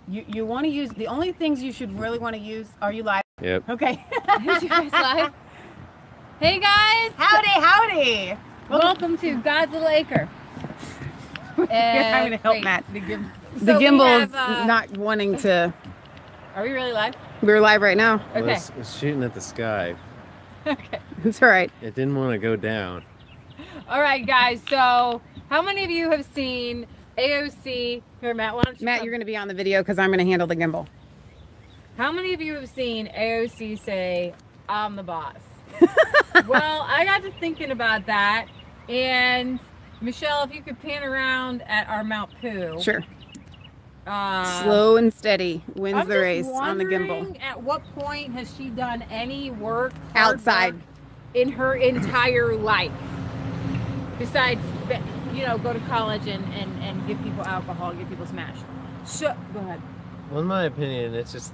You want to use the only things you should really want to use. Are you live? Yep. Okay. Is you guys live? Hey guys! Howdy! Welcome to God's Little Acre. I'm gonna help Matt. The The gimbal's not wanting to. Are we really live? We're live right now. Okay. Well, it's shooting at the sky. Okay. It's all right. It didn't want to go down. All right, guys. So, how many of you have seen AOC? Here, Matt. Why don't you? Matt, you're gonna be on the video because I'm gonna handle the gimbal. How many of you have seen AOC say, "I'm the boss"? Well, I got to thinking about that, and Michelle, if you could pan around at our Mount Pooh. Sure. Slow and steady wins I'm the race on the gimbal. wondering at what point has she done any work Outside work in her entire life besides, go to college and give people alcohol, give people smash. So go ahead. Well, in my opinion, it's just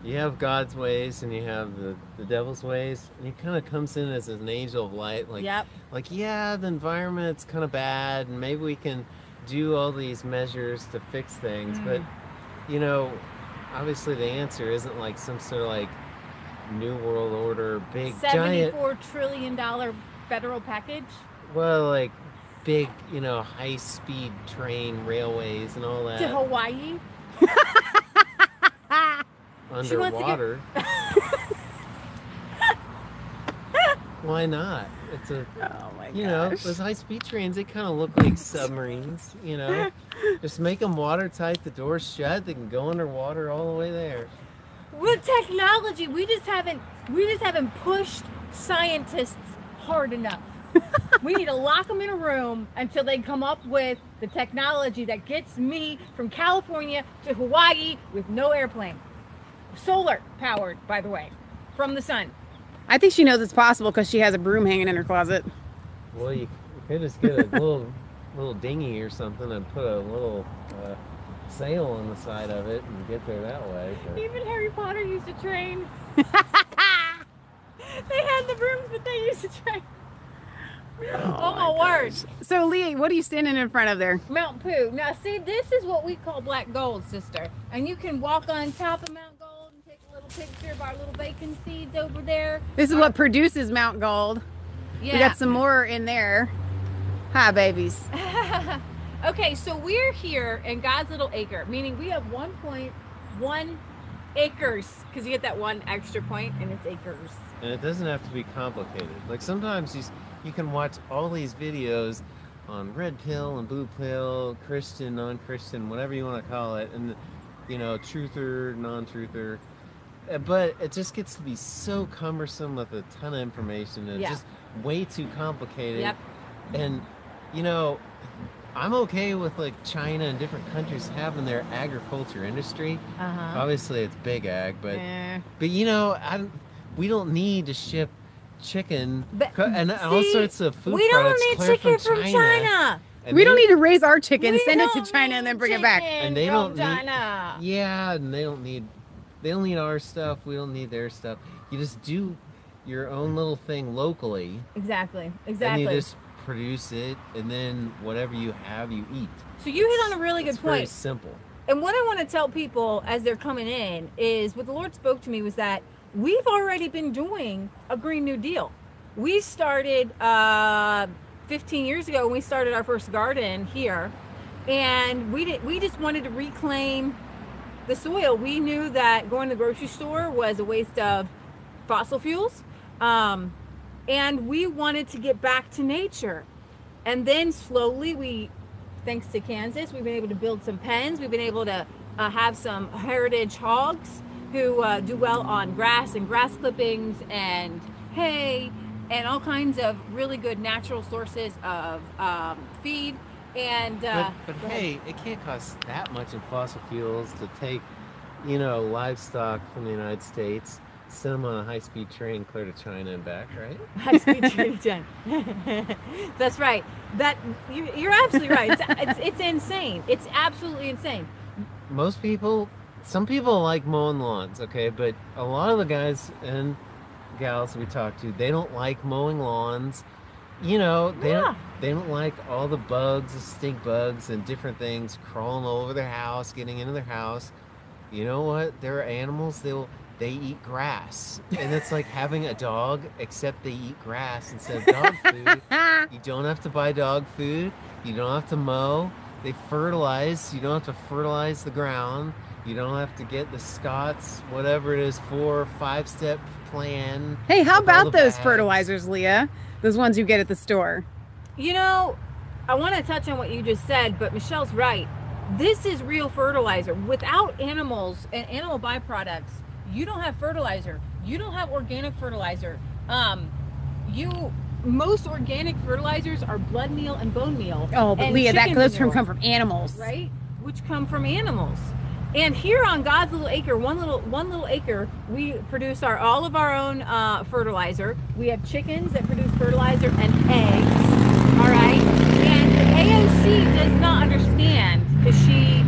you have God's ways and you have the devil's ways, and he kind of comes in as an angel of light, like, Yep. like yeah, the environment's kind of bad, and maybe we can do all these measures to fix things, but obviously the answer isn't like some sort of like new world order big giant $74 trillion federal package. well, like big high speed train railways and all that To Hawaii. underwater. Why not? It's a Oh my gosh. those high speed trains, they kind of look like submarines. Just make them watertight, the doors shut, they can go underwater all the way there. With technology, we just haven't pushed scientists hard enough. We need to lock them in a room until they come up with the technology that gets me from California to Hawaii with no airplane. Solar powered, by the way, from the sun. I think she knows it's possible because she has a broom hanging in her closet. Well, you could just get a little dinghy or something and put a little sail on the side of it and get there that way. But Even Harry Potter used a train. They had the brooms, but they used a train. Oh my word. So Lee, what are you standing in front of there? Mount Pooh. Now, see, this is what we call black gold, sister. And you can walk on top of Mount Gold and take a little picture of our little bacon seeds over there. This is what produces Mount Gold. Yeah. We got some more in there. Hi, babies. Okay, so we're here in God's Little Acre, meaning we have 1.1 acres, because you get that one extra point, and it's acres. and it doesn't have to be complicated. Like sometimes you can watch all these videos on red pill and blue pill, Christian, non-Christian, whatever you want to call it, and truther, non-truther. But it just gets to be so cumbersome with a ton of information and just way too complicated. Yep. And I'm okay with like China and different countries having their agriculture industry. Obviously it's big ag, but we don't need to ship chicken and all sorts of food we don't products need clear chicken from from China. And We don't need to raise our chicken, send it to don't China, and then bring it back. And they from don't China. need, and they don't need our stuff. We don't need their stuff. You just do your own little thing locally. Exactly. And you just produce it, and then whatever you have, you eat. So you hit on a really good It's very point. simple. And what I want to tell people as they're coming in is what the Lord spoke to me was that we've already been doing a Green New Deal. We started 15 years ago when we started our first garden here, and we just wanted to reclaim the soil. We knew that going to the grocery store was a waste of fossil fuels, and we wanted to get back to nature. And then slowly thanks to Kansas, we've been able to build some pens. We've been able to have some heritage hogs who do well on grass and grass clippings and hay and all kinds of really good natural sources of feed. And but hey, it can't cost that much in fossil fuels to take livestock from the United States, send them on a high-speed train clear to China and back, right? High-speed train to China. That's right. You're absolutely right. It's insane. It's absolutely insane. Some people like mowing lawns, okay, but a lot of the guys and gals we talk to, they don't like mowing lawns. They don't like all the bugs, the stink bugs and different things crawling all over their house, getting into their house. you know what? There are animals, they eat grass. And it's like having a dog, except they eat grass instead of dog food. You don't have to buy dog food. You don't have to mow. They fertilize. You don't have to fertilize the ground. You don't have to get the Scott's, whatever it is, 4 or 5-step plan. Hey, how about those bags. fertilizers, Leah? Those ones you get at the store. You know, I want to touch on what you just said, but Michelle's right. This is real fertilizer. Without animals and animal byproducts, you don't have fertilizer. You don't have organic fertilizer. Most organic fertilizers are blood meal and bone meal. Oh, but and Leah, that chicken goes manure, come from animals, right? Which come from animals. And here on God's little acre, one little acre, we produce all of our own fertilizer. We have chickens that produce fertilizer and eggs. All right, and AOC does not understand because she,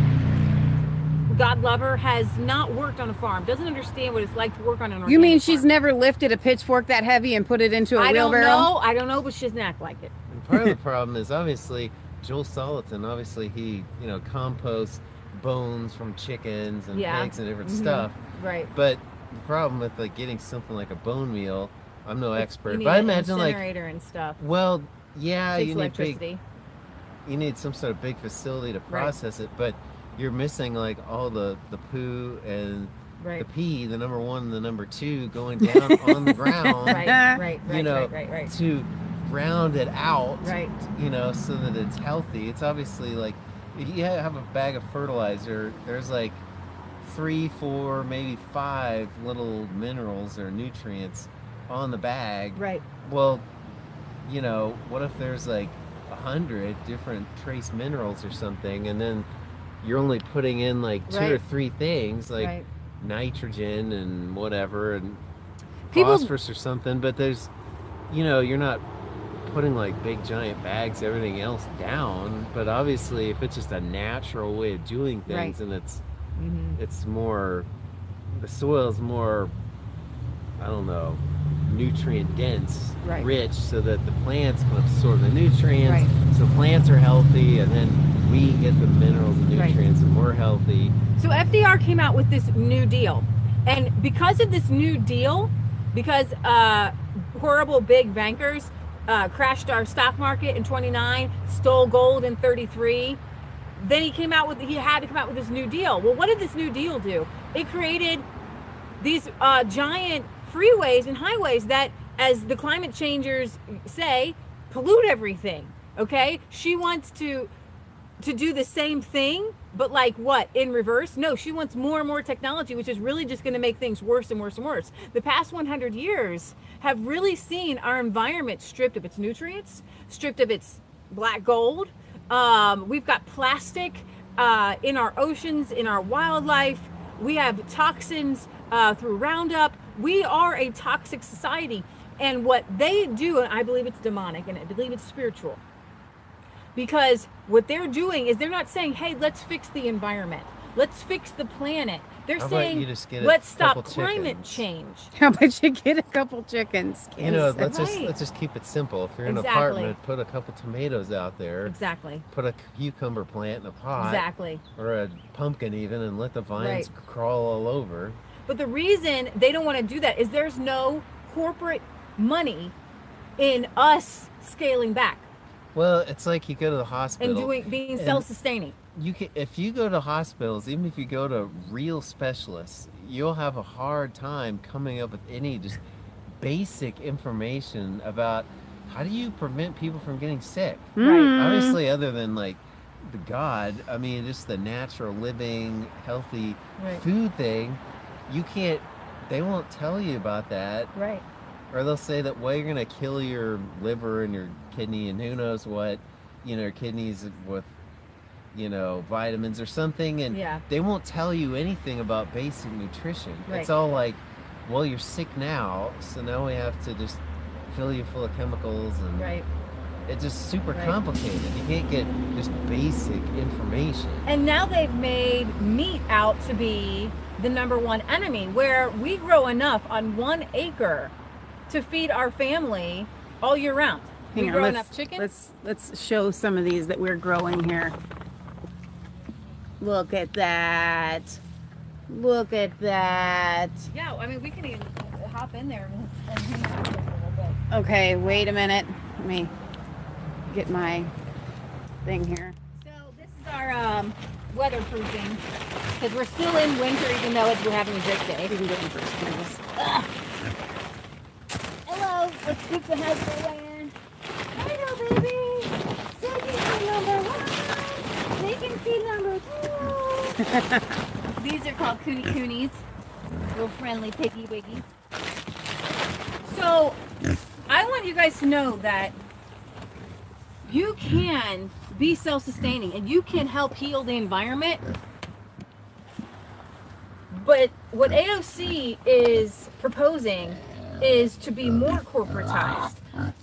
God love her, has not worked on a farm. Doesn't understand what it's like to work on an organic You mean farm. she's never lifted a pitchfork that heavy and put it into a wheelbarrow? I don't know, but she doesn't act like it. And part of the problem is obviously Joel Salatin, obviously he, composts bones from chickens and pigs and different stuff. Right. But the problem with like getting something like a bone meal, I'm no expert, You need but I an imagine like, incinerator and stuff. well, yeah, Takes you need electricity. you need some sort of big facility to process it, but you're missing like all the poo and the pee, the number 1 and the number 2 going down on the ground. Right. To round it out, Right. So that it's healthy. It's obviously like, if you have a bag of fertilizer, there's like 3, 4, maybe 5 little minerals or nutrients on the bag. Right. Well, what if there's like 100 different trace minerals or something, and then you're only putting in like 2 or 3 things, like nitrogen and whatever, and phosphorus or something, but there's, you're not putting like big giant bags, everything else down. But obviously if it's just a natural way of doing things, and it's more, the soil's more, I don't know, nutrient dense, rich, so that the plants can absorb the nutrients, so plants are healthy, and then we get the minerals and nutrients, and we're healthy. So FDR came out with this New Deal, and because of this New Deal, because horrible big bankers crashed our stock market in 29, stole gold in 33, then he had to come out with this New Deal. Well, what did this New Deal do? It created these giant freeways and highways that, as the climate changers say, pollute everything. Okay, she wants to do the same thing, but like what, in reverse? No, she wants more and more technology, which is really just going to make things worse and worse and worse. The past 100 years have really seen our environment stripped of its nutrients, stripped of its black gold. We've got plastic in our oceans, in our wildlife. We have toxins through Roundup. We are a toxic society. And what they do, and I believe it's demonic, and I believe it's spiritual, because what they're doing is they're not saying, hey, let's fix the environment, let's fix the planet. They're saying, let's stop climate change. How about you get a couple chickens? Let's just keep it simple. If you're in an apartment, put a couple tomatoes out there. Exactly. Put a cucumber plant in a pot. Exactly. Or a pumpkin even, and let the vines crawl all over. But the reason they don't want to do that is there's no corporate money in us scaling back. Well, it's like you go to the hospital and being self-sustaining. If you go to hospitals, even if you go to real specialists, you'll have a hard time coming up with any just basic information about how do you prevent people from getting sick. Right. Obviously, other than like the God, I mean, just the natural living, healthy food thing, they won't tell you about that. Right. Or they'll say that, well, you're going to kill your liver and your kidney and who knows what, kidneys with, vitamins or something. And they won't tell you anything about basic nutrition. Right. It's all like, well, you're sick now, so now we have to just fill you full of chemicals. And it's just super complicated. You can't get just basic information. And now they've made meat out to be the #1 enemy, where we grow enough on 1 acre to feed our family all year round. We grow enough chickens. Let's show some of these that we're growing here. Look at that. Look at that. Yeah, I mean, we can even hop in there and hang out with it a little bit. Okay, wait a minute. Let me get my thing here. So this is our weatherproofing, because we're still in winter, even though we're having a great day. You can get in first. Hello, let's scoop the house for Diane. Hello, baby. Vacancy number 2. These are called Coonie Coonies. Real friendly piggy wiggies. So, I want you guys to know that you can be self-sustaining and you can help heal the environment. But what AOC is proposing is to be more corporatized.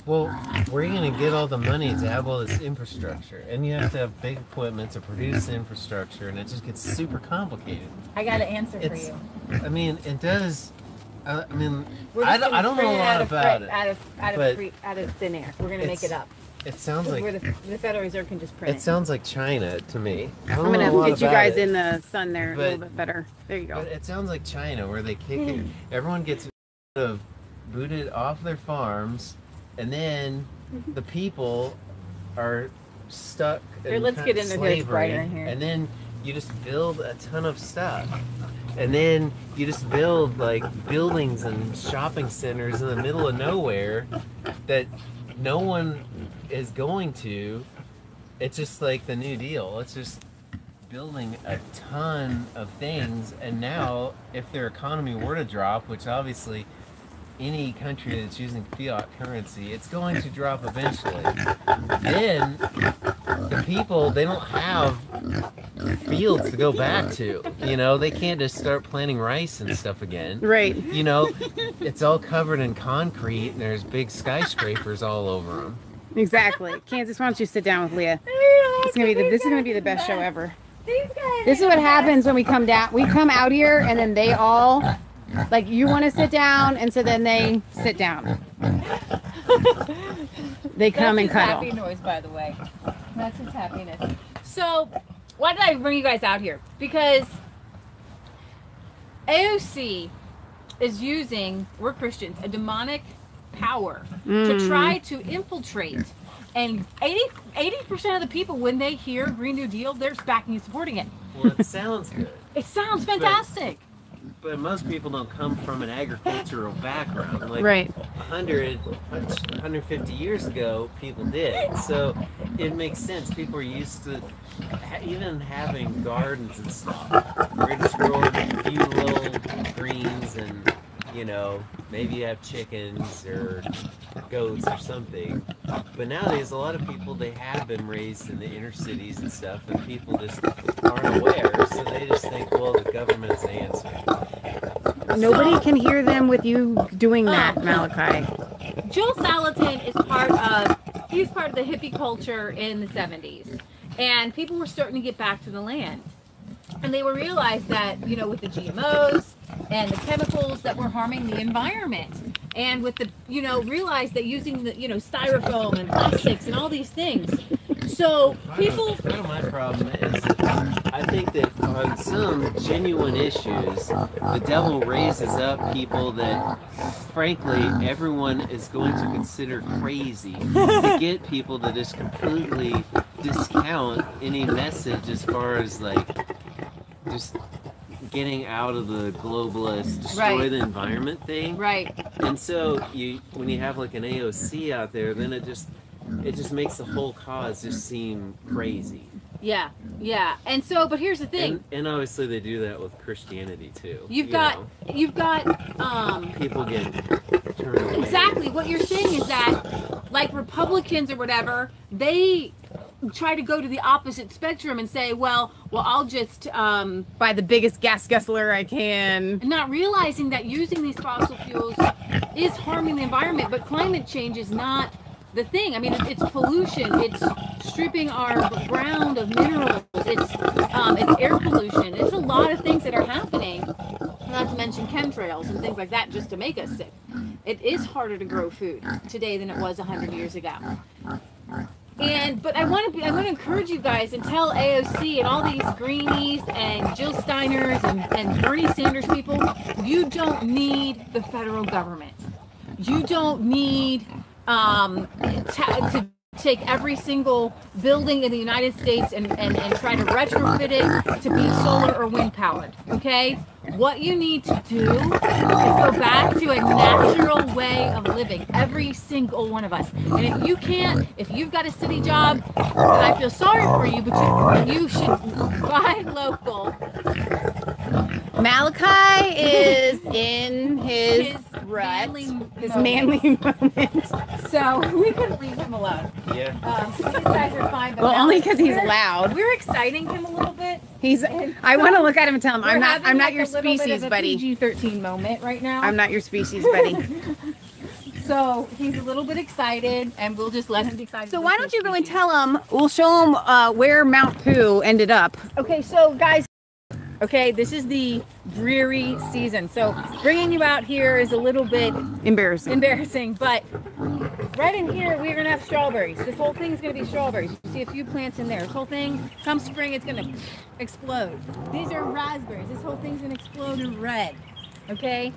Well, where are you going to get all the money to have all this infrastructure? And you have to have big equipment to produce the infrastructure, and it just gets super complicated. I got an answer for you. I mean, it does. I mean, We're I just gonna don't know print a lot about it. Out of thin air. We're gonna make it up. It sounds like where the Federal Reserve can just print it sounds like China to me. I'm gonna get you guys in the sun there a little bit better. There you go. But it sounds like China, where they kick it. Everyone gets booted off their farms, and then the people are stuck Here, in let's get in there. slavery, It's brighter in here. and then you just build a ton of stuff. And then you just build like buildings and shopping centers in the middle of nowhere that no one is going to. It's just like the New Deal. It's just building a ton of things. And now, if their economy were to drop, which obviously any country that's using fiat currency, it's going to drop eventually. Then the people, they don't have fields to go back to. You know, they can't just start planting rice and stuff again. Right. You know, it's all covered in concrete and there's big skyscrapers all over them. Exactly. Kansas, why don't you sit down with Leah? This is gonna be the best show ever. This is what happens when we come down. We come out here and then they all, like, you want to sit down, and so then they sit down. They come and cuddle. Happy noise, by the way. That's his happiness. So, why did I bring you guys out here? Because AOC is using, we're Christians, a demonic power to try to infiltrate. And 80% of the people, when they hear Green New Deal, they're backing and supporting it. Well, it sounds good. It sounds fantastic. But most people don't come from an agricultural background. Like Right. 150 years ago, people did. So it makes sense. People are used to even having gardens and stuff. We're just growing a few little greens and, you know, maybe you have chickens or goats or something. But nowadays, a lot of people, they have been raised in the inner cities and stuff, and people just aren't aware, so they just think, well, the government's the answer. Nobody can hear them with you doing that, Malachi. Joel Salatin is he's part of the hippie culture in the 70s. And people were starting to get back to the land. And they were realized that, you know, with the GMOs and the chemicals that were harming the environment. And with the, you know, realized that using the, you know, styrofoam and plastics and all these things. So people... Part of my problem is I think that on some genuine issues, the devil raises up people that, frankly, everyone is going to consider crazy to get people to just completely discount any message as far as, like, just getting out of the globalist, destroy the environment thing. Right. And so when you have like an AOC out there, then it just makes the whole cause just seem crazy. Yeah, yeah. And so, but here's the thing. And obviously they do that with Christianity too. You've got people get turned away. Exactly. What you're saying is that, like, Republicans or whatever, they try to go to the opposite spectrum and say, well, I'll just Buy the biggest gas guzzler I can. not realizing that using these fossil fuels is harming the environment, but climate change is not the thing. I mean, it's pollution. It's stripping our ground of minerals. It's air pollution. It's a lot of things that are happening. Not to mention chemtrails and things like that, just to make us sick. It is harder to grow food today than it was 100 years ago. But I want to encourage you guys and tell AOC and all these Greenies and Jill Steiners and Bernie Sanders people, you don't need the federal government. You don't need to take every single building in the United States and try to retrofit it to be solar or wind powered. Okay? What you need to do is go back to a natural way of living, every single one of us. And if you can't, if you've got a city job, then I feel sorry for you, but you should buy local. Malachi is in his rut, his manly moment. So we couldn't leave him alone. Yeah. These guys are fine. But Well, only because he's loud. We're exciting him a little bit. I want to look at him and tell him, I'm not like your a little bit species, of a buddy. PG-13 moment right now. I'm not your species, buddy. So he's a little bit excited, and we'll just let him be excited. So why don't you go and tell him? We'll show him where Mount Pooh ended up. Okay, so guys. Okay, this is the dreary season. So bringing you out here is a little bit Embarrassing. but right in here we're gonna have strawberries. This whole thing's gonna be strawberries. You see a few plants in there. This whole thing, come spring, it's gonna explode. These are raspberries. This whole thing's gonna explode in red. Okay,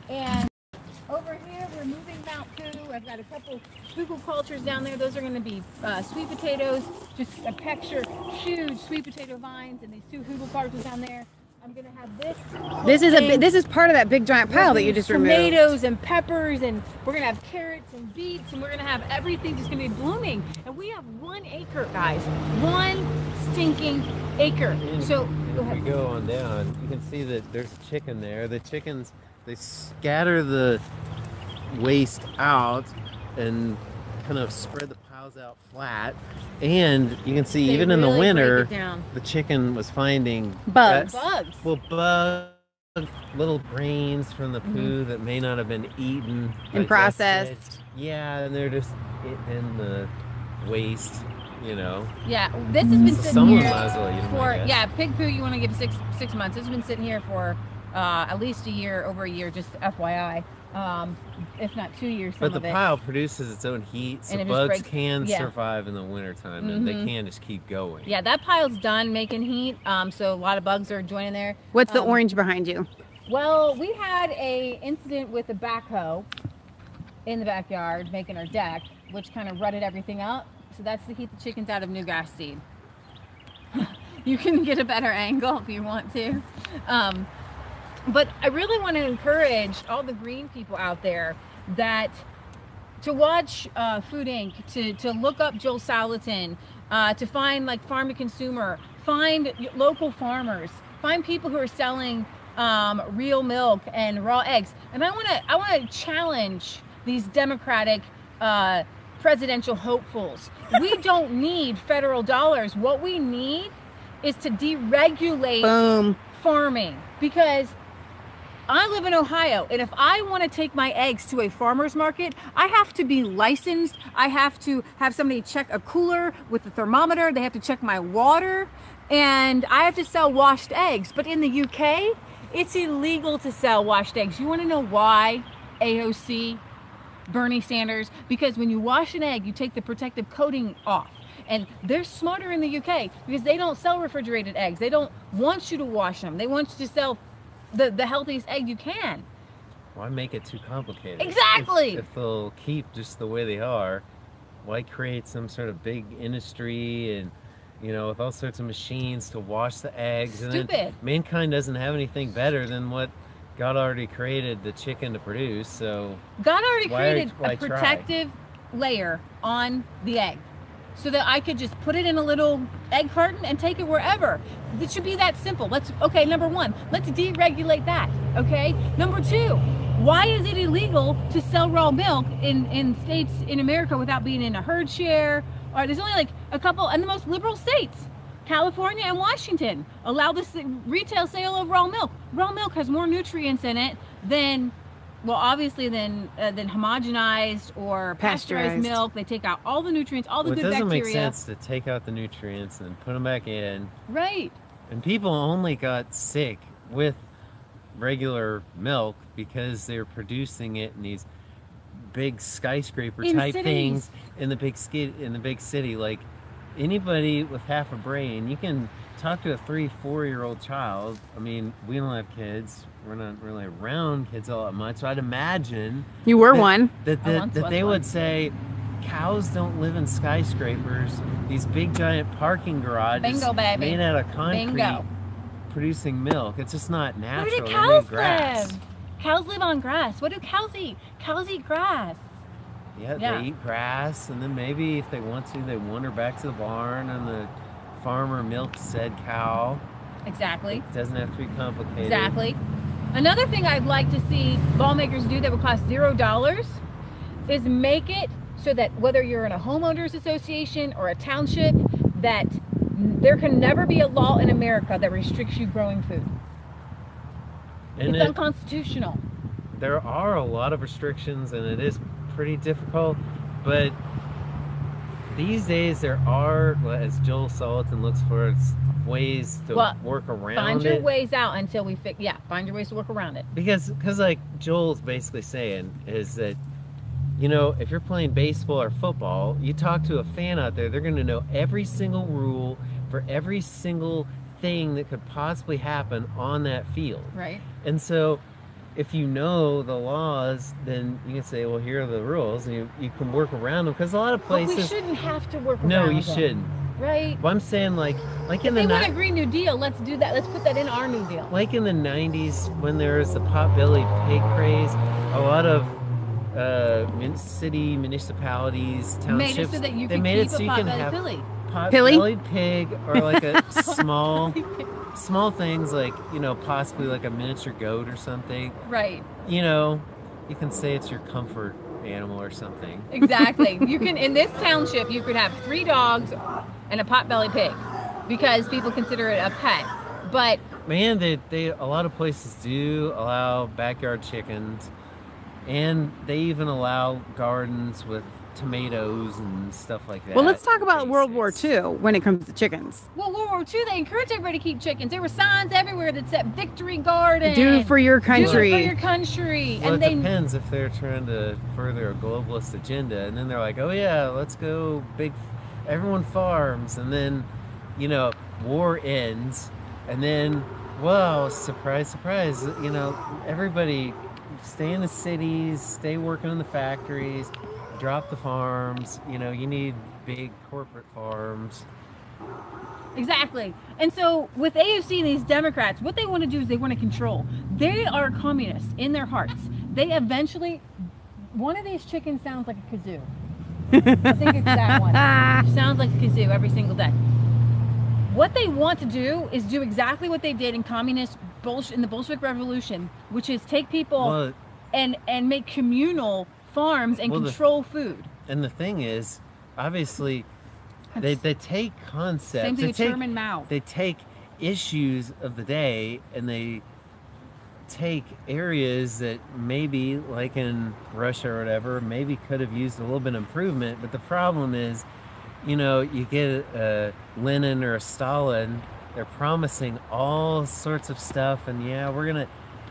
and over here we're moving Mount Pooh. I've got a couple Google cultures down there. Those are going to be sweet potatoes, just a picture, huge sweet potato vines, and these two Google cultures down there. I'm going to have this. This is part of that big giant pile that you just removed. Tomatoes and peppers, and we're going to have carrots and beets, and we're going to have everything just going to be blooming. And we have 1 acre, guys. 1 stinking acre. So if we go on down, you can see that there's a chicken there. The chickens, they scatter the waste out and kind of spread the piles out flat, and you can see even in the winter the chicken was finding bugs. Little grains from the poo that may not have been eaten and processed. Yeah, and they're just in the waste, you know. Yeah, this has been sitting Someone here might as well eat them, for I guess. yeah, pig poo you want to give 6 months. This has been sitting here for at least a year, over a year, just FYI. If not 2 years. But the pile produces its own heat, so bugs can survive in the wintertime, and they can just keep going. Yeah, that pile's done making heat, so a lot of bugs are joining there. What's the orange behind you? Well, we had a incident with a backhoe in the backyard making our deck, which kind of rutted everything up. So that's to keep the chickens out of new grass seed. You can get a better angle if you want to. But I really want to encourage all the green people out there that to watch Food Inc., to look up Joel Salatin, to find like Farm to Consumer, find local farmers, find people who are selling real milk and raw eggs. And I want to challenge these Democratic presidential hopefuls. We don't need federal dollars. What we need is to deregulate farming, because I live in Ohio, and if I want to take my eggs to a farmer's market, I have to be licensed. I have to have somebody check a cooler with a thermometer. They have to check my water, and I have to sell washed eggs. But in the UK, it's illegal to sell washed eggs. You want to know why, AOC, Bernie Sanders? Because when you wash an egg, you take the protective coating off. And they're smarter in the UK because they don't sell refrigerated eggs. They don't want you to wash them. They want you to sell the healthiest egg you can. Why make it too complicated? Exactly. If they'll keep just the way they are, why create some sort of big industry and, you know, with all sorts of machines to wash the eggs? Stupid. And then mankind doesn't have anything better than what God already created the chicken to produce. So God already created a protective layer on the egg, so that I could just put it in a little egg carton and take it wherever. It should be that simple. Okay, number one, let's deregulate that, okay? Number two, why is it illegal to sell raw milk in states in America without being in a herd share? Or there's only like a couple, and the most liberal states, California and Washington, allow this retail sale of raw milk. Raw milk has more nutrients in it than, well, obviously than homogenized or pasteurized milk. They take out all the nutrients, all the good bacteria. It doesn't make sense to take out the nutrients and put them back in. Right. And people only got sick with regular milk because they're producing it in these big skyscraper In type cities. things in the big city. Like anybody with half a brain, you can talk to a 3-4-year-old child. I mean, we don't have kids. We're not really around kids all that much. So I'd imagine You were one. that they would say cows don't live in skyscrapers. These big giant parking garages Bingo, baby. made out of concrete Bingo. producing milk. It's just not natural. Where do They cows need grass. live? Cows live on grass. What do cows eat? Cows eat grass. Yeah, Yeah. they eat grass, and then maybe if they want to, they wander back to the barn and the farmer milks said cow. Exactly. It doesn't have to be complicated. Exactly. Another thing I'd like to see lawmakers do that would cost $0 is make it so that whether you're in a homeowners association or a township, that there can never be a law in America that restricts you growing food. And It's unconstitutional. there are a lot of restrictions, and it is pretty difficult, but these days there are, as Joel Salatin looks for, ways to work around Find it. your ways out until we fix. Yeah, find your ways to work around it. Because like Joel's basically saying is that, you know, if you're playing baseball or football, you talk to a fan out there, they're going to know every single rule for every single thing that could possibly happen on that field. Right. And so if you know the laws, then you can say, well, here are the rules, and you can work around them. Because a lot of places... But we shouldn't have to work around No, you them. shouldn't. Right. Well, I'm saying like in the... They want a Green New Deal, let's do that. Let's put that in our New Deal. Like in the 90s, when there was the potbelly pig craze, a lot of city municipalities, townships, Made it so that you they could made keep it so a you can potbelly have Philly. pot-bellied pig, or like a small things, like, you know, possibly like a miniature goat or something. Right. You know, you can say it's your comfort animal or something. Exactly. You can, in this township, you could have 3 dogs and a potbelly pig because people consider it a pet. But man, they a lot of places do allow backyard chickens, and they even allow gardens with tomatoes and stuff like that. Well, let's talk about World War II when it comes to chickens. well, World War II, they encouraged everybody to keep chickens. There were signs everywhere that said "Victory Garden." Do for your Do it for country. your country. Well, And it they depends if they're trying to further a globalist agenda, and then they're like, oh yeah, let's go big, everyone farms, and then, you know, war ends, and then, well, surprise, surprise, you know, everybody stay in the cities, stay working in the factories, drop the farms. You know, you need big corporate farms. Exactly. And so with AOC and these Democrats, what they want to do is they want to control. They are communists in their hearts. They eventually, one of these chickens sounds like a kazoo. I think it's that one. Sounds like a kazoo every single day. What they want to do is do exactly what they did in communist bullshit, in the Bolshevik Revolution, which is take people and make communal farms and control food. And the thing is, obviously, they take concepts. Same thing with Chairman Mao. They take issues of the day, and they take areas that maybe, like in Russia or whatever, maybe could have used a little bit of improvement. But the problem is, you know, you get a Lenin or a Stalin, they're promising all sorts of stuff, and yeah, we're gonna,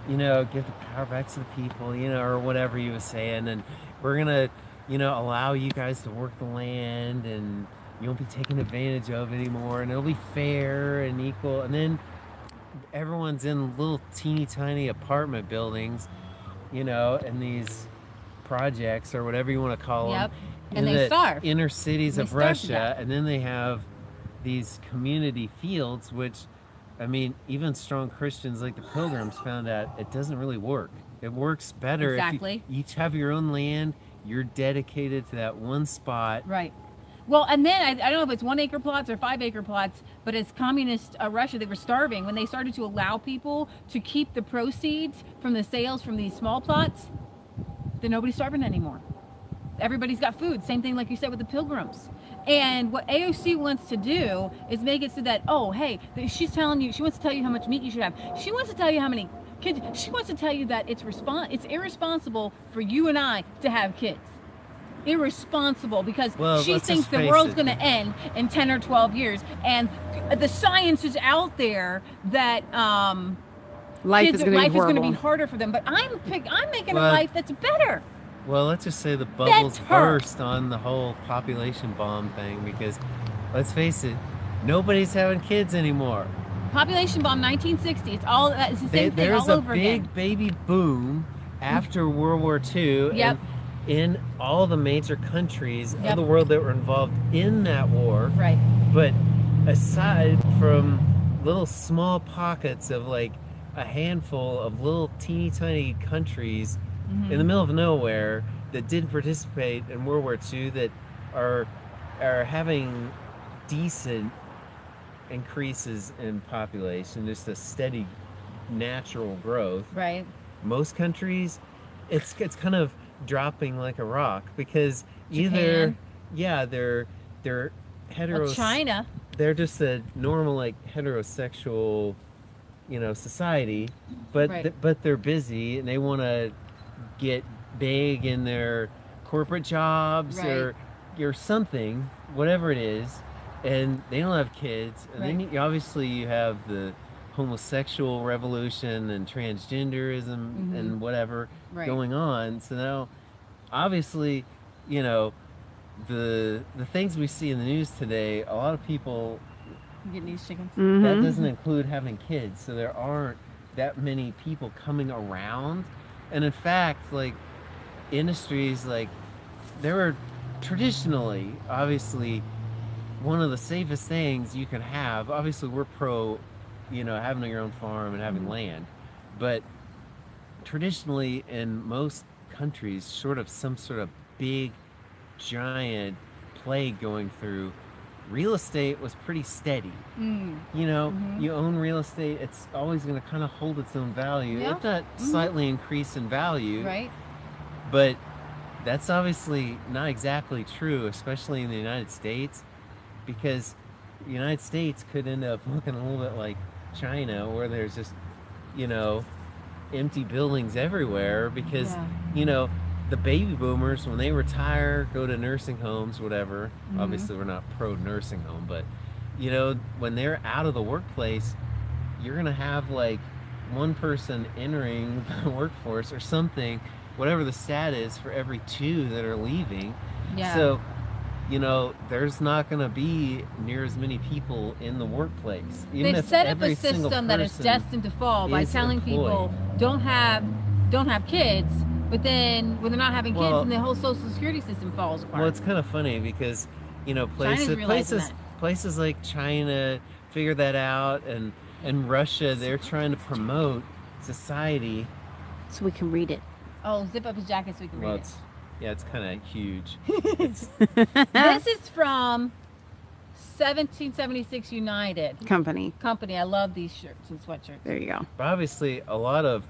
you know, give the power back to the people, you know, or whatever he was saying, and we're gonna, you know, allow you guys to work the land, and you won't be taken advantage of anymore, and it'll be fair and equal. And then everyone's in little teeny tiny apartment buildings, you know, and these projects or whatever you want to call them. And they starve. Inner cities of starve to Russia, death. and then they have these community fields, which, I mean, even strong Christians like the Pilgrims found out it doesn't really work. It works better if you each have your own land, you're dedicated to that one spot. Right. Well, and then I don't know if it's 1 acre plots or 5 acre plots, but as communist Russia, they were starving. When they started to allow people to keep the proceeds from the sales from these small plots, then nobody's starving anymore. Everybody's got food. Same thing like you said with the Pilgrims. And what AOC wants to do is make it so that, oh, hey, she's telling you, she wants to tell you how much meat you should have. She wants to tell you how many kids. She wants to tell you that it's irresponsible for you and I to have kids. Irresponsible, because she thinks the world's going to end in 10 or 12 years, and the science is out there that life is going to be harder for them. But I'm making a life that's better. Well, let's just say the bubbles burst on the whole population bomb thing because, let's face it, nobody's having kids anymore. Population bomb, 1960. It's the same thing all over again. There's a big baby boom after World War II. Yep. And in all the major countries of the world that were involved in that war. Right. But aside from little small pockets of like a handful of little teeny tiny countries in the middle of nowhere that did participate in World War II that are having decent increases in population, just a steady natural growth. Right. Most countries, it's kind of dropping like a rock because either they're hetero. China. They're just a normal like heterosexual, society, but they're busy and they want to get big in their corporate jobs or something, whatever it is, and they don't have kids. And then obviously you have the homosexual revolution and transgenderism and whatever going on. So now, obviously, the things we see in the news today, a lot of people getting these chickens. That doesn't include having kids, so there aren't that many people coming around. And in fact, like industries, like there were traditionally, obviously, one of the safest things you can have. Obviously, we're pro, having your own farm and having land, but traditionally in most countries, short of some sort of big, giant plague going through, real estate was pretty steady. You own real estate, it's always going to kind of hold its own value, if not slightly increase in value. Right. But that's obviously not exactly true, especially in the United States, because the United States could end up looking a little bit like China, where there's just, empty buildings everywhere because, the baby boomers, when they retire, go to nursing homes, whatever. Obviously, we're not pro nursing home, but, when they're out of the workplace, you're going to have like one person entering the workforce or something, whatever the stat is, for every 2 that are leaving. Yeah. So, there's not going to be near as many people in the workplace. They've set up a system that is destined to fall by telling people don't have kids, but then when they're not having kids, then the whole social security system falls apart. Well, it's kind of funny because places like China figure that out, and Russia, they're trying to promote society so we can read it. Oh, zip up his jacket so we can read it. Yeah, it's kind of huge. This is from 1776 United Company. I love these shirts and sweatshirts. There you go. But obviously, a lot of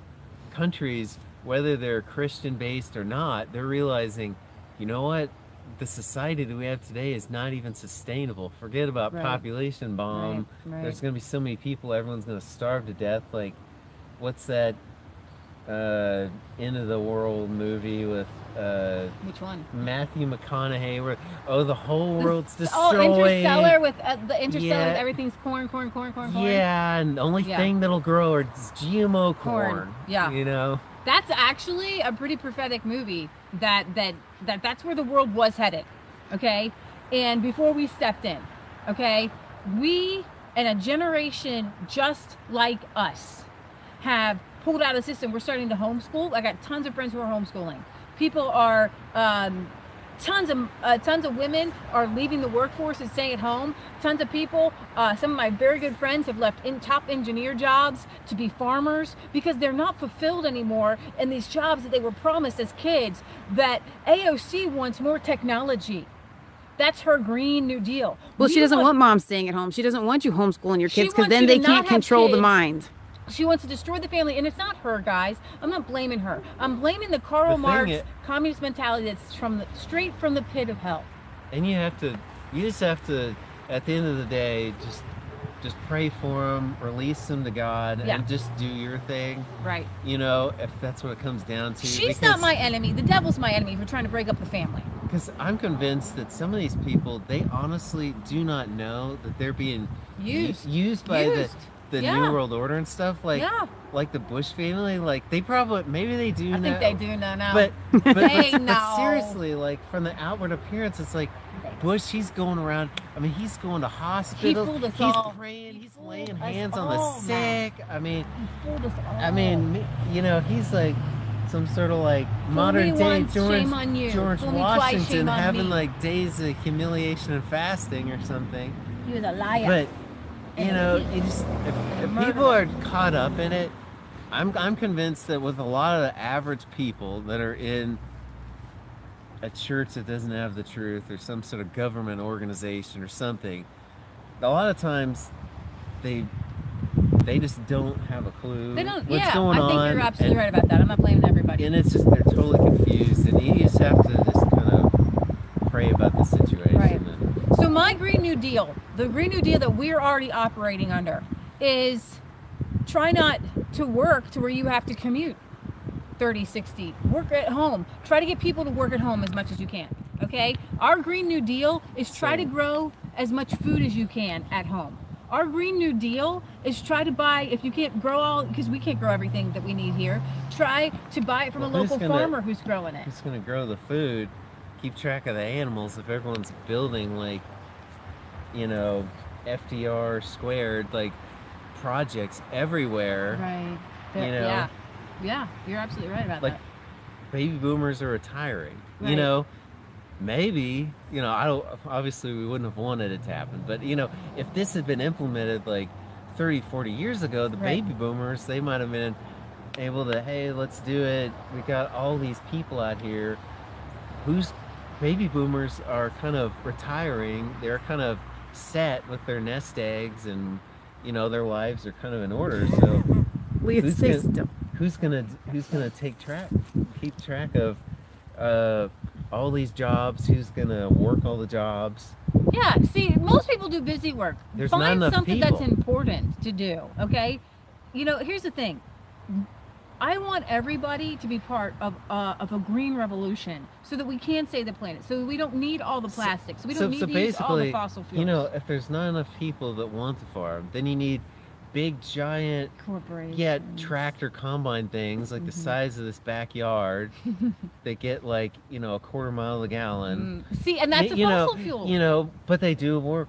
countries, whether they're Christian-based or not, they're realizing, you know what? The society that we have today is not even sustainable. Forget about population bomb. Right. There's going to be so many people, everyone's going to starve to death. Like, what's that end of the world movie with which one? Matthew McConaughey, where the whole world's destroyed. Oh, Interstellar with with everything's corn. Yeah, and the only thing that'll grow is GMO corn. Yeah. That's actually a pretty prophetic movie. That's where the world was headed. Okay, and before we stepped in, okay, we and a generation just like us have pulled out a system. We're starting to homeschool. I got tons of friends who are homeschooling. People are tons of women are leaving the workforce and staying at home. Tons of people, some of my very good friends have left top engineer jobs to be farmers because they're not fulfilled anymore in these jobs that they were promised as kids. That AOC wants more technology. That's her Green New Deal. Well, she doesn't want mom staying at home. She doesn't want you homeschooling your kids because then they can't control the mind. She wants to destroy the family, and it's not her, guys. I'm not blaming her. I'm blaming the Karl Marx communist mentality that's straight from the pit of hell. And you just have to, at the end of the day, just pray for them, release them to God, and just do your thing. Right. If that's what it comes down to. She's not my enemy. The devil's my enemy for trying to break up the family. Because I'm convinced that some of these people, they honestly do not know that they're being used by the Yeah. New World Order and stuff, like Yeah. like the Bush family, like they probably maybe they do I know. think they do know now. But They but know. seriously, like from the outward appearance, it's like Bush. He's going around. I mean, he's going to hospitals. fooled us He's all. praying. He He's fooled laying us hands on the all, sick. I mean, He fooled us all. I mean, you know, he's like some sort of like modern me day once, George shame on you. George Fool me twice, Washington shame on having me. like days of humiliation and fasting or something. He was a liar. But you And know, he- you just if murderer. people are caught up in it, I'm convinced that with a lot of the average people that are in a church that doesn't have the truth or some sort of government organization or something, a lot of times they just don't have a clue They don't. what's Yeah, going I think on. you're absolutely and, right about that. I'm not blaming everybody. and it's just they're totally confused, and you just have to just kind of pray about the situation. Right. And, So my Green New Deal, the Green New Deal that we're already operating under, is try not to work to where you have to commute 30, 60. Work at home. Try to get people to work at home as much as you can. Okay? Our Green New Deal is try to grow as much food as you can at home. Our Green New Deal is try to buy, if you can't grow all, because we can't grow everything that we need here, try to buy it from Well, a who's local gonna- farmer who's growing it. who's going to grow the food, keep track of the animals if everyone's building like, you know, FDR squared, like projects everywhere. Right. You know? Yeah. Yeah, you're absolutely right about Like that. baby boomers are retiring. Right. You know, maybe, you know, I don't, obviously we wouldn't have wanted it to happen, but you know, if this had been implemented like 30, 40 years ago, the Right. baby boomers, they might have been able to, hey, let's do it. We got all these people out here whose baby boomers are kind of retiring. They're kind of set with their nest eggs, and you know, their lives are kind of in order. So Leah, who's stay gonna, still. who's gonna keep track of all these jobs? Who's gonna work all the jobs? Yeah, see, most people do busy work. There's not Find enough something people. that's important to do, okay? You know, here's the thing. I want everybody to be part of a green revolution so that we can save the planet, so that we don't need all the plastics, so we don't need to use all the fossil fuels. You know, if there's not enough people that want to farm, then you need big, giant, corporations. tractor combine things like the size of this backyard that get like, you know, a quarter mile a gallon. See, and that's a You know- fossil fuel. You know, but they do work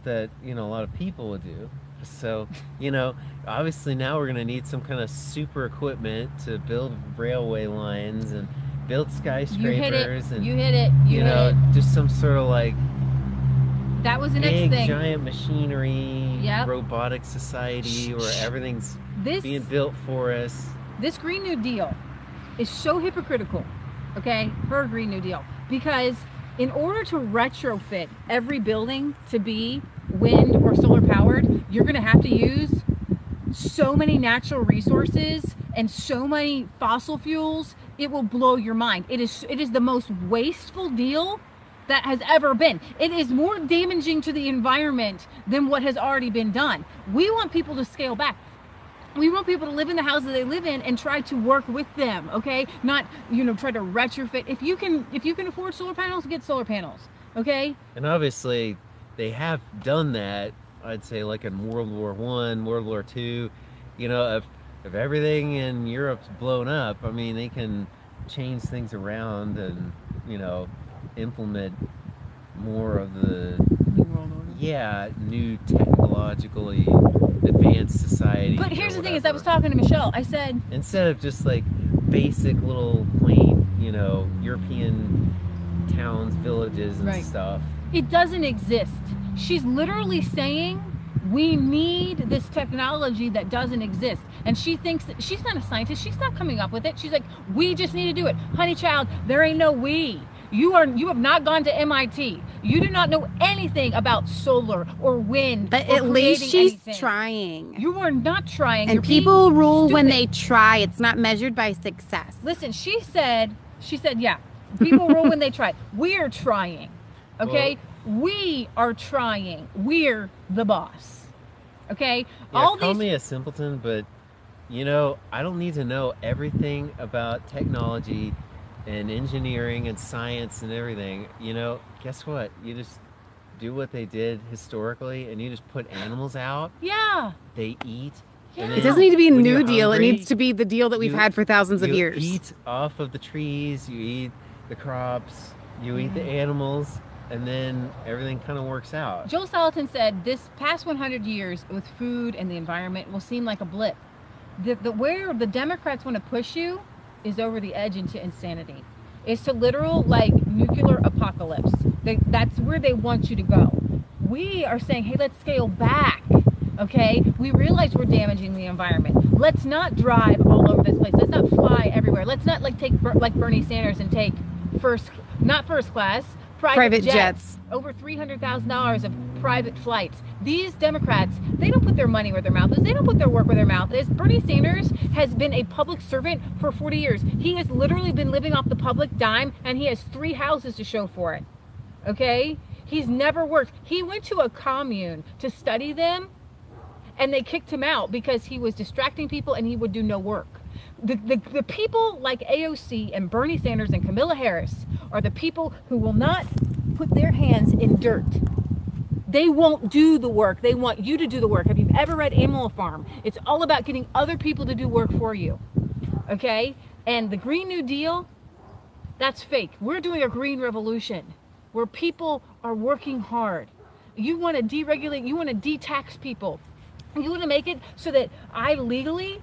that, you know, a lot of people would do. So, you know, obviously now we're going to need some kind of super equipment to build railway lines and build skyscrapers. And You hit it. You hit know, it. just some sort of like That was the next big, thing. giant machinery, Yep. robotic society where everything's This being built for us. This Green New Deal is so hypocritical, okay? Her Green New Deal. Because in order to retrofit every building to be wind or solar powered, you're going to have to use so many natural resources and so many fossil fuels. It will blow your mind. It is the most wasteful deal that has ever been. It is more damaging to the environment than what has already been done. We want people to scale back. We want people to live in the houses they live in and try to work with them, okay? Not, you know, try to retrofit. If you can afford solar panels, get solar panels, okay? And obviously, they have done that, I'd say, like in World War I, World War II. You know, if everything in Europe's blown up, I mean, they can change things around and, you know, implement more of the, New World Order. yeah, new technologically advanced society. But here's the thing is I was talking to Michelle. I said, instead of just like basic little quaint, you know, European towns, villages and Right. stuff. it doesn't exist. She's literally saying we need this technology that doesn't exist. And she thinks that she's not a scientist. She's not coming up with it. She's like, we just need to do it. Honey child, there ain't no we. You have not gone to MIT. You do not know anything about solar or wind. But or at least creating she's anything. trying. You are not trying. And You're being people rule when stupid. they try. It's not measured by success. Listen, she said, yeah, people rule when they try. We're trying, okay? We are trying. We're the boss, okay? Yeah, call me a simpleton, but, you know, I don't need to know everything about technology and engineering and science and everything. You know, guess what? You just do what they did historically and you just put animals out, they eat. Yeah. It doesn't need to be a new deal. Hungry, it needs to be the deal that we've had for thousands of years. You eat off of the trees, you eat the crops, you eat the animals, and then everything kind of works out. Joel Salatin said this past 100 years with food and the environment will seem like a blip. Where the Democrats want to push you is over the edge into insanity. It's to literal like nuclear apocalypse. That's where they want you to go. We are saying, hey, let's scale back. Okay, we realize we're damaging the environment. Let's not drive all over this place. Let's not fly everywhere. Let's not like take like Bernie Sanders and take not first class, private jets. Over $300,000 of private flights. These Democrats, they don't put their money where their mouth is. They don't put their work where their mouth is. Bernie Sanders has been a public servant for 40 years. He has literally been living off the public dime, and he has 3 houses to show for it. Okay, he's never worked. He went to a commune to study them, and they kicked him out because he was distracting people and he would do no work. The people like AOC and Bernie Sanders and Kamala Harris are the people who will not put their hands in dirt. They won't do the work. They want you to do the work. Have you ever read Animal Farm? It's all about getting other people to do work for you. Okay? And the Green New Deal, that's fake. We're doing a green revolution where people are working hard. You want to deregulate, you want to de-tax people. You want to make it so that I legally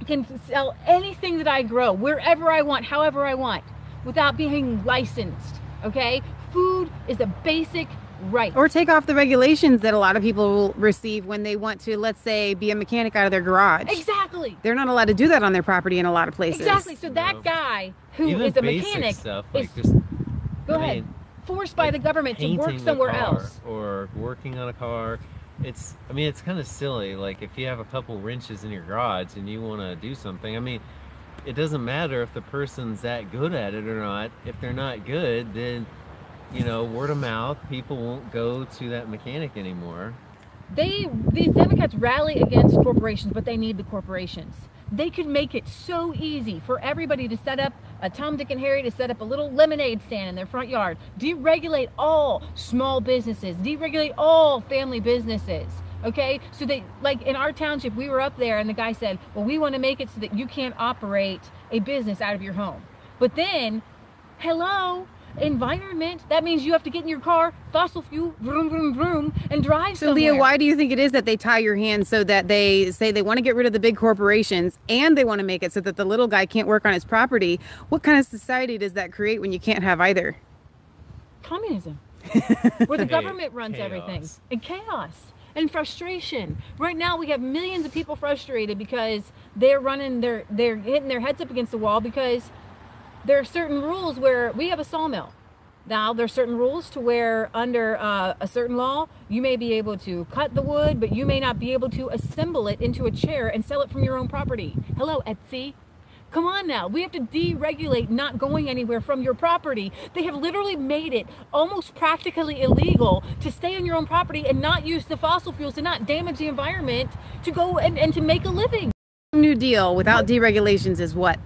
can sell anything that I grow, wherever I want, however I want, without being licensed, okay? Food is a basic right. Or take off the regulations that a lot of people will receive when they want to, let's say, be a mechanic out of their garage. Exactly. They're not allowed to do that on their property in a lot of places. Exactly. So that guy who is a mechanic stuff, like is, just, forced by the government to work somewhere else. Or working on a car. It's kind of silly. Like if you have a couple wrenches in your garage and you want to do something, it doesn't matter if the person's that good at it or not. If they're not good, then, word of mouth, people won't go to that mechanic anymore. These Democrats rally against corporations, but they need the corporations. They could make it so easy for everybody to set up Tom, Dick, and Harry to set up a little lemonade stand in their front yard. Deregulate all small businesses. Deregulate all family businesses. Okay? So they, like in our township, we were up there and the guy said, well, we want to make it so that you can't operate a business out of your home. But then, hello, environment, that means you have to get in your car, fossil fuel, vroom, vroom, vroom, and drive somewhere. So, Leah, why do you think it is that they tie your hands so that they say they want to get rid of the big corporations and they want to make it so that the little guy can't work on his property? What kind of society does that create when you can't have either? Communism. Where the government runs everything. And chaos. And frustration. Right now we have millions of people frustrated because they're hitting their heads up against the wall because there are certain rules where we have a sawmill. Now, there are certain rules to where under a certain law, you may be able to cut the wood, but you may not be able to assemble it into a chair and sell it from your own property. Hello, Etsy. Come on now. We have to deregulate not going anywhere from your property. They have literally made it almost practically illegal to stay on your own property and not use the fossil fuels, to not damage the environment, to go and to make a living. New Deal without deregulations is what?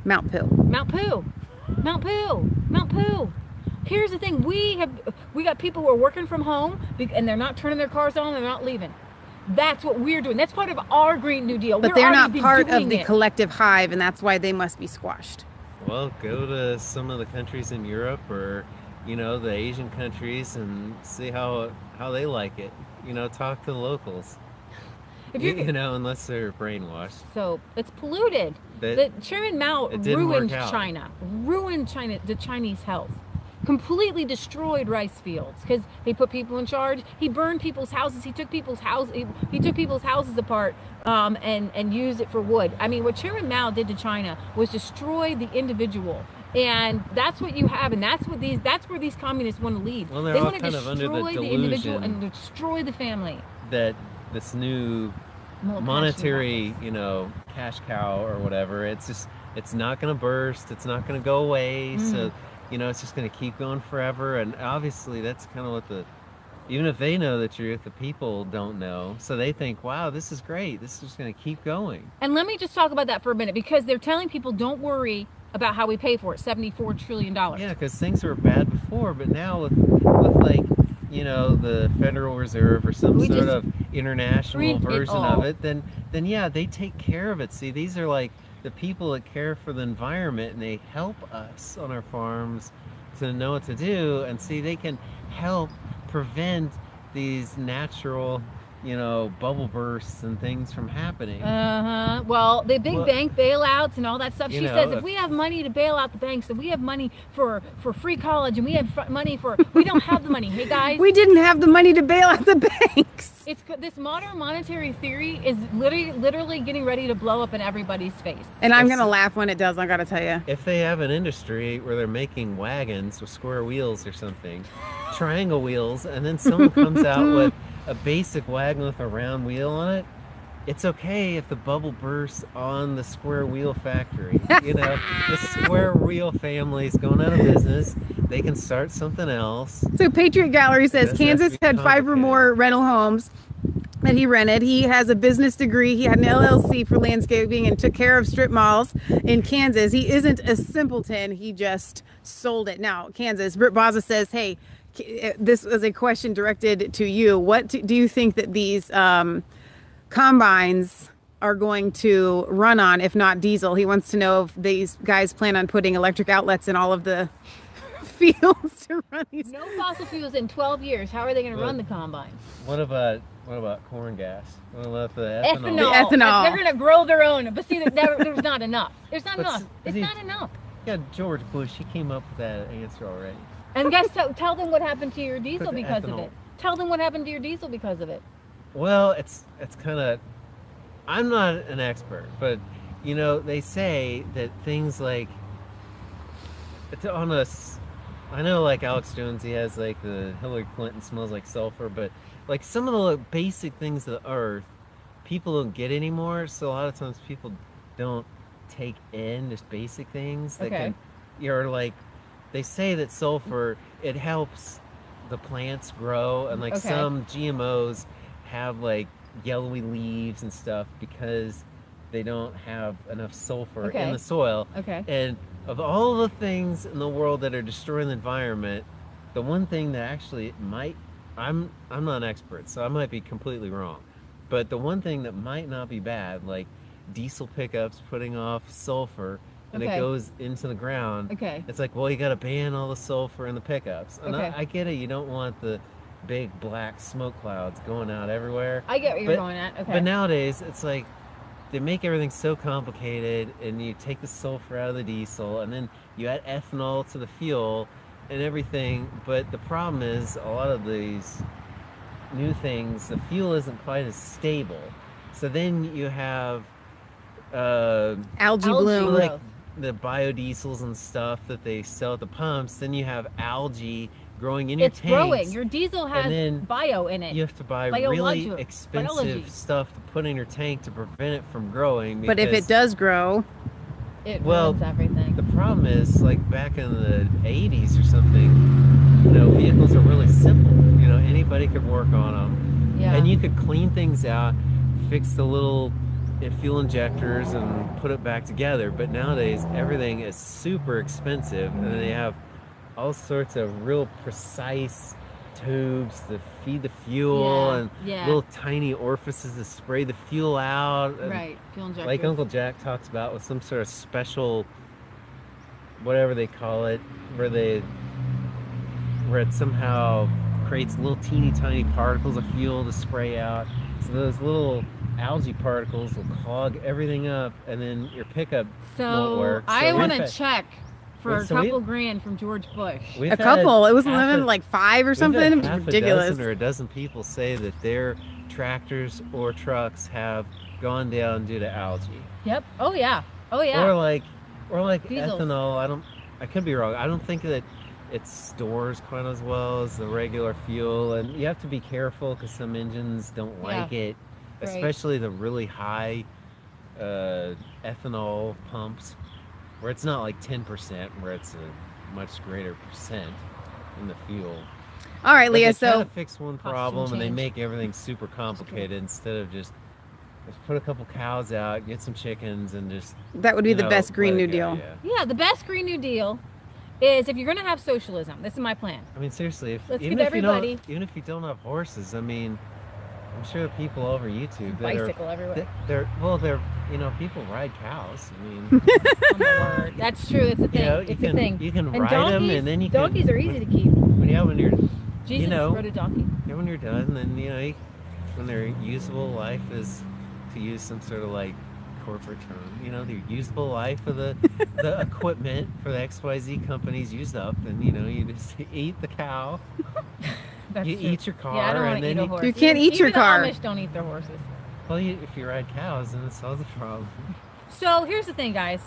Mount Poo. Mount Poo. Mount Poo. Mount Poo. Here's the thing. We got people who are working from home and they're not turning their cars on. They're not leaving. That's what we're doing. That's part of our Green New Deal. But they're not part of the collective hive, and that's why they must be squashed. Well, go to some of the countries in Europe or, the Asian countries and see how they like it. Talk to the locals. Unless they're brainwashed. So it's polluted. The Chairman Mao ruined China. Ruined China, the Chinese health. Completely destroyed rice fields because he put people in charge. He burned people's houses. He took people's houses apart and used it for wood. What Chairman Mao did to China was destroy the individual. And that's what you have, and that's where these communists want to lead. Well, they want to destroy the individual and destroy the family. That this new monetary, cash cow or whatever, it's not going to burst. It's not going to go away. So, it's just going to keep going forever. And obviously that's kind of what even if they know the truth, the people don't know. So they think, wow, this is great. This is just going to keep going. And let me just talk about that for a minute, because they're telling people, don't worry about how we pay for it, $74 trillion. Yeah, because things were bad before, but now with like, you know, the Federal Reserve or some sort of international version of it, then yeah, they take care of it. See, these are like the people that care for the environment, and they help us on our farms to know what to do, and see, they can help prevent these natural, you know, bubble bursts and things from happening. Well, the big bank bailouts and all that stuff. She says if we have money to bail out the banks, if we have money for free college, and we have money for, we don't have the money. Hey guys, we didn't have the money to bail out the banks. It's this modern monetary theory is literally getting ready to blow up in everybody's face. And I'm gonna laugh when it does. I gotta tell you. If they have an industry where they're making wagons with square wheels or something, triangle wheels, and then someone comes out with a basic wagon with a round wheel on it, it's okay if the bubble bursts on the square wheel factory. You know, the square wheel family is going out of business. They can start something else. So Patriot Gallery says Kansas had 5 or more rental homes that he rented. He has a business degree. He had an LLC for landscaping and took care of strip malls in Kansas. He isn't a simpleton. He just sold it. Now, Kansas, Britt Baza says, hey, this was a question directed to you. What do you think that these combines are going to run on, if not diesel? He wants to know if these guys plan on putting electric outlets in all of the fields to run these. No fossil fuels in 12 years. How are they going to run the combines? What about corn gas? What about the ethanol? The ethanol. They're going to grow their own. But see, there's not enough. There's not enough. It's not enough. Yeah, George Bush, he came up with that answer already. And guys, tell them what happened to your diesel because of it. Tell them what happened to your diesel because of it. Well, it's kind of, I'm not an expert, but you know, they say that things like, it's on us. I know, like Alex Jones, he has like the Hillary Clinton smells like sulfur, but like some of the basic things of the earth, people don't get anymore. So a lot of times people don't take in just basic things that can, you're like, they say that sulfur, it helps the plants grow, and like some GMOs have like yellowy leaves and stuff because they don't have enough sulfur in the soil. And of all the things in the world that are destroying the environment, the one thing that actually might, I'm not an expert, so I might be completely wrong, but the one thing that might not be bad, like diesel pickups putting off sulfur, and it goes into the ground. It's like, well, you got to ban all the sulfur in the pickups. And I get it. You don't want the big black smoke clouds going out everywhere. I get what you're going at. But nowadays, it's like they make everything so complicated, and you take the sulfur out of the diesel, and then you add ethanol to the fuel and everything. But the problem is, a lot of these new things, the fuel isn't quite as stable. So then you have algae bloom. Like, the biodiesels and stuff that they sell at the pumps, then you have algae growing in your tanks. It's growing. Your diesel has bio in it. You have to buy really expensive stuff to put in your tank to prevent it from growing. But if it does grow, it ruins everything. The problem is, like back in the 80s or something, you know, vehicles are really simple. You know, anybody could work on them. Yeah. And you could clean things out, fix the little fuel injectors and put it back together. But nowadays everything is super expensive, and they have all sorts of real precise tubes to feed the fuel and little tiny orifices to spray the fuel out. Fuel injectors. Like Uncle Jack talks about, with some sort of special, whatever they call it, where it somehow creates little teeny tiny particles of fuel to spray out. So those little algae particles will clog everything up, and then your pickup won't work. So I want to check for a couple grand from George Bush. A couple? It was like 5 or something. It was ridiculous. A dozen or a dozen people say that their tractors or trucks have gone down due to algae. Yep. Oh yeah. Oh yeah. Or like ethanol. I could be wrong. I don't think that it stores quite as well as the regular fuel, and you have to be careful because some engines don't like it. Especially the really high ethanol pumps, where it's not like 10%, where it's a much greater percent in the fuel. All right, Leah, so they fix one problem and they make everything super complicated instead of just put a couple cows out, get some chickens, and just... That would be the best Green New Deal. Yeah, the best Green New Deal is if you're going to have socialism, this is my plan. I mean, seriously, Even if you don't have horses, I mean, I'm sure people over YouTube that bicycle everywhere. They're people ride cows. I mean, oh my word, that's true. It's a thing. It's a thing. You can and ride donkeys, them, and then you donkeys are easy to keep. When you're, Jesus rode a donkey. Yeah, when you're done, then when their usable life is, to use some sort of like corporate term, the usable life of the equipment for the XYZ companies used up, and you just eat the cow. You true. eat your car, I don't and then eat a horse. You can't eat your car. The Amish don't eat their horses. Well, if you ride cows, then it solves the problem. So here's the thing, guys.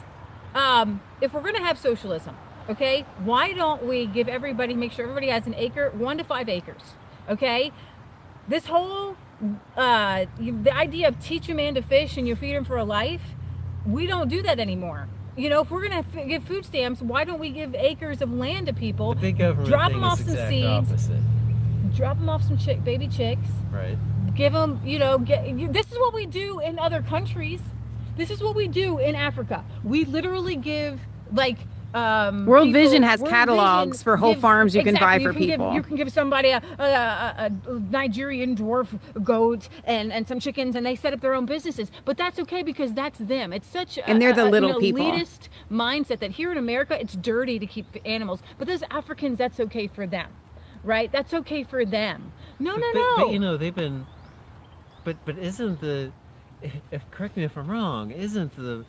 If we're going to have socialism, okay, why don't we make sure everybody has an acre, 1 to 5 acres, okay? This whole, the idea of teach a man to fish and you feed him for a life, we don't do that anymore. If we're going to give food stamps, why don't we give acres of land to people? The big government drop thing them off is some exact seeds, opposite. drop them off some baby chicks. Right. Give them, this is what we do in other countries. This is what we do in Africa. We literally give, like, World Vision has catalogs for whole farms you can buy for people. You can give somebody a Nigerian dwarf goat and some chickens, and they set up their own businesses. But that's okay because that's them. It's such and they're the little people. Elitist mindset that here in America it's dirty to keep animals, but those Africans, that's okay for them, right? That's okay for them. No. But they've been. But isn't correct me if I'm wrong, isn't the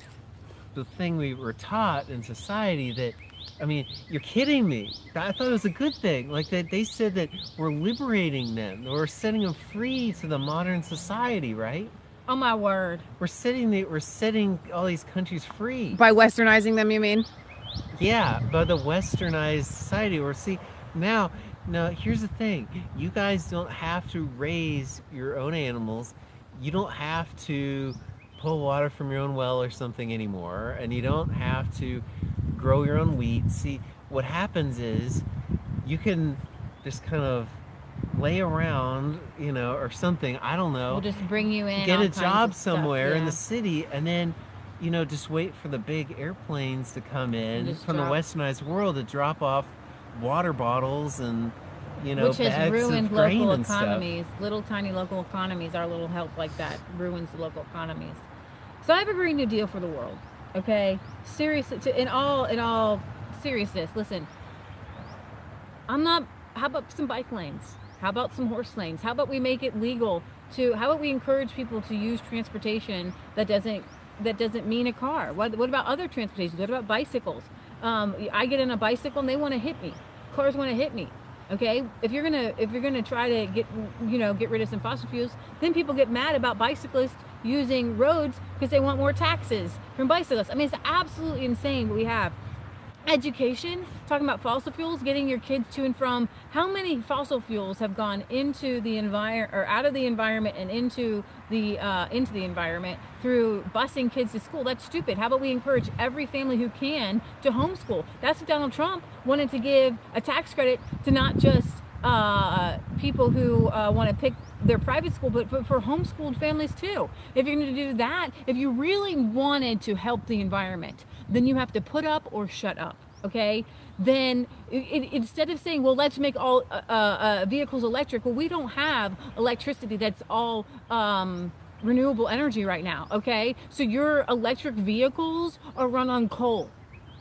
thing we were taught in society that, I mean, you're kidding me. I thought it was a good thing. Like that they said that we're liberating them. We're setting them free to the modern society, right? Oh my word. We're setting all these countries free. By westernizing them, you mean? Yeah, by the westernized society. Now, here's the thing. You guys don't have to raise your own animals. You don't have to pull water from your own well or something anymore. And you don't have to grow your own wheat. See, what happens is you can just kind of lay around, or something. I don't know. We'll just bring you in. Get a job somewhere stuff, in the city, and then, just wait for the big airplanes to come in from the westernized world to drop off water bottles and which has bags ruined of grain local and economies. Stuff. Little tiny local economies, our little help like that ruins the local economies. So I have a Green New Deal for the world. Okay, seriously, in all seriousness, listen. How about some bike lanes? How about some horse lanes? How about we make it legal how about we encourage people to use transportation that doesn't mean a car? What about other transportation? What about bicycles? I get on a bicycle and they want to hit me. Cars want to hit me. Okay, if you're gonna try to get rid of some fossil fuels, then people get mad about bicyclists using roads because they want more taxes from bicyclists. I mean, it's absolutely insane what we have. Education, talking about fossil fuels, getting your kids to and from. How many fossil fuels have gone into the environment or out of the environment and into the environment through busing kids to school? That's stupid. How about we encourage every family who can to homeschool? That's what Donald Trump wanted to give a tax credit to, not just people who want to pick their private school, but for homeschooled families too. If you're going to do that, if you really wanted to help the environment, then you have to put up or shut up. Okay, then instead of saying, well, let's make all vehicles electric, well, we don't have electricity that's all renewable energy right now. Okay, so your electric vehicles are run on coal,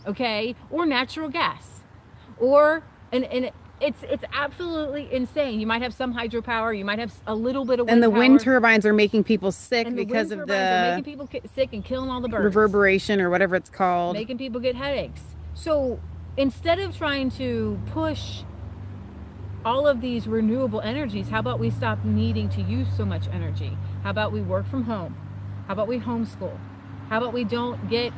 okay, or natural gas, or it's absolutely insane. You might have some hydropower, you might have a little bit of wind and the power. Wind turbines are making people sick because of making people sick and killing all the birds. Reverberation or whatever it's called. Making people get headaches. So instead of trying to push all of these renewable energies, how about we stop needing to use so much energy? How about we work from home? How about we homeschool? How about we don't get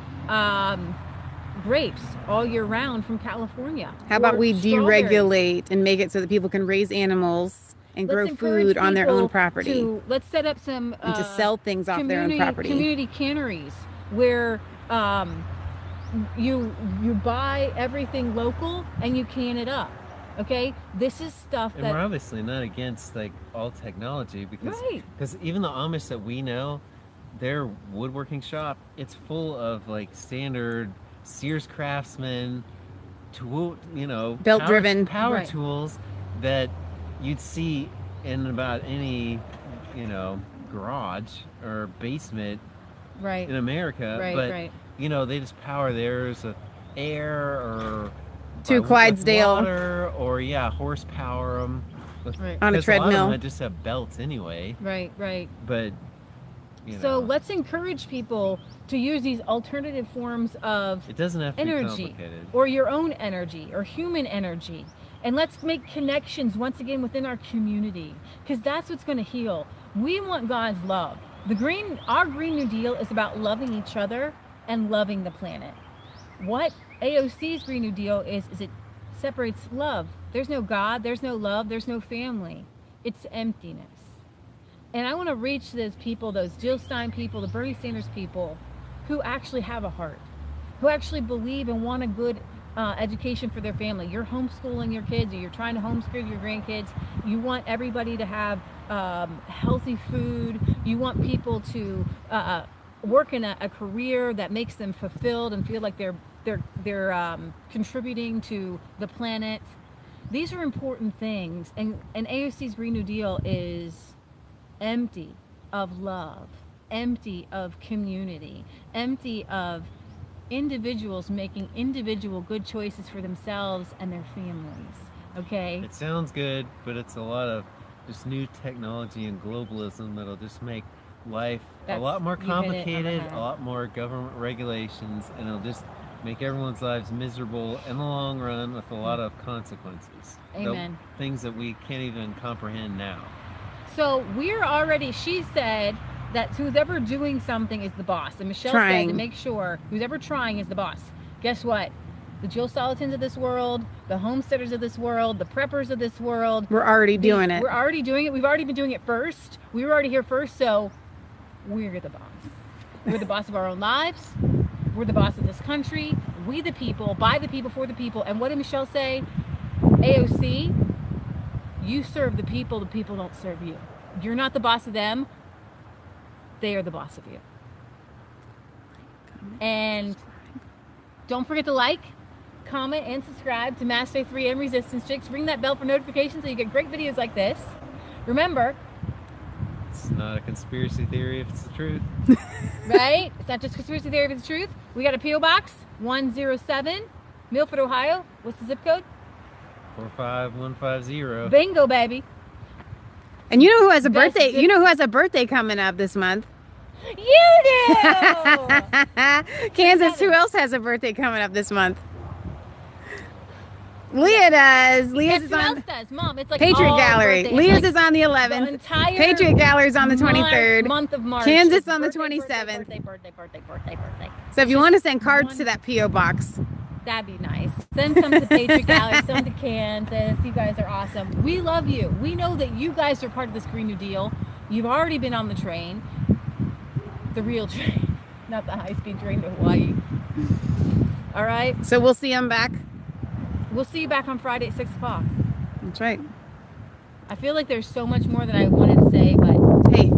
grapes all year round from California? How about we deregulate and make it so that people can raise animals and grow food on their own property? Let's set up some and to sell things off their own property. Community canneries where you buy everything local and you can it up. Okay, this is stuff and we're obviously not against like all technology because even the Amish that we know, their woodworking shop, it's full of like standard Sears Craftsman, tool, you know, Belt-driven. power Right. tools that you'd see in about any, you know, garage or basement Right. in America. Right, But right. you know, they just power theirs with air or To with Clydesdale. water, or horsepower them Right. On a 'cause treadmill. A lot of them just have belts anyway. Right. Right. But you So know, let's encourage people to use these alternative forms of it doesn't have to be energy, complicated. or your own energy, or human energy. And let's make connections once again within our community, because that's what's going to heal. We want God's love. Our Green New Deal is about loving each other and loving the planet. What AOC's Green New Deal is it separates love. There's no God, there's no love, there's no family. It's emptiness. And I want to reach those people, those Jill Stein people, the Bernie Sanders people, who actually have a heart, who actually believe and want a good education for their family. You're homeschooling your kids, or you're trying to homeschool your grandkids. You want everybody to have healthy food. You want people to work in a career that makes them fulfilled and feel like they're contributing to the planet. These are important things, and AOC's Green New Deal is empty of love, empty of community, empty of individuals making individual good choices for themselves and their families. Okay? It sounds good, but it's a lot of just new technology and globalism that'll just make life a lot more you hit it on the complicated, head. a lot more government regulations, and it'll just make everyone's lives miserable in the long run with a lot of consequences. Amen. Things that we can't even comprehend now. So she said that who's ever doing something is the boss. And Michelle Trying. said to make sure who's ever trying is the boss. Guess what? The Jill Solitons of this world, the homesteaders of this world, the preppers of this world. We're already doing it. We're already doing it. We've already been doing it first. We were already here first, so we're the boss. We're the boss of our own lives. We're the boss of this country. We the people, by the people, for the people. And what did Michelle say? AOC, you serve the people don't serve you. You're not the boss of them. They are the boss of you. And don't forget to like, comment, and subscribe to Master 3 and Resistance Chicks. Ring that bell for notifications so you get great videos like this. Remember, It's not a conspiracy theory if it's the truth. right? It's not just conspiracy theory, it's the truth. We got a P.O. Box 107, Milford, Ohio. What's the zip code? 45150. Bingo, baby. And you know who has a Best birthday? zip- You know who has a birthday coming up this month? You do! Kansas. Who else has a birthday coming up this month? Leah does. Leah's Guess is who on else does? Mom, it's like Patriot all Gallery. birthdays. Leah's Like is on the the 11th. entire Patriot Gallery's on the 23rd. month of March. Kansas It's on the birthday, 27th. Birthday. So if you want to send cards to that P.O. box, That'd be nice. Send some to Patriot Gallery, some to Kansas. You guys are awesome. We love you. We know that you guys are part of this Green New Deal. You've already been on the train. The real train, not the high-speed train to Hawaii. All right? so we'll see them back. We'll see you back on Friday at 6 o'clock. That's right. I feel like there's so much more that I wanted to say, but Hey.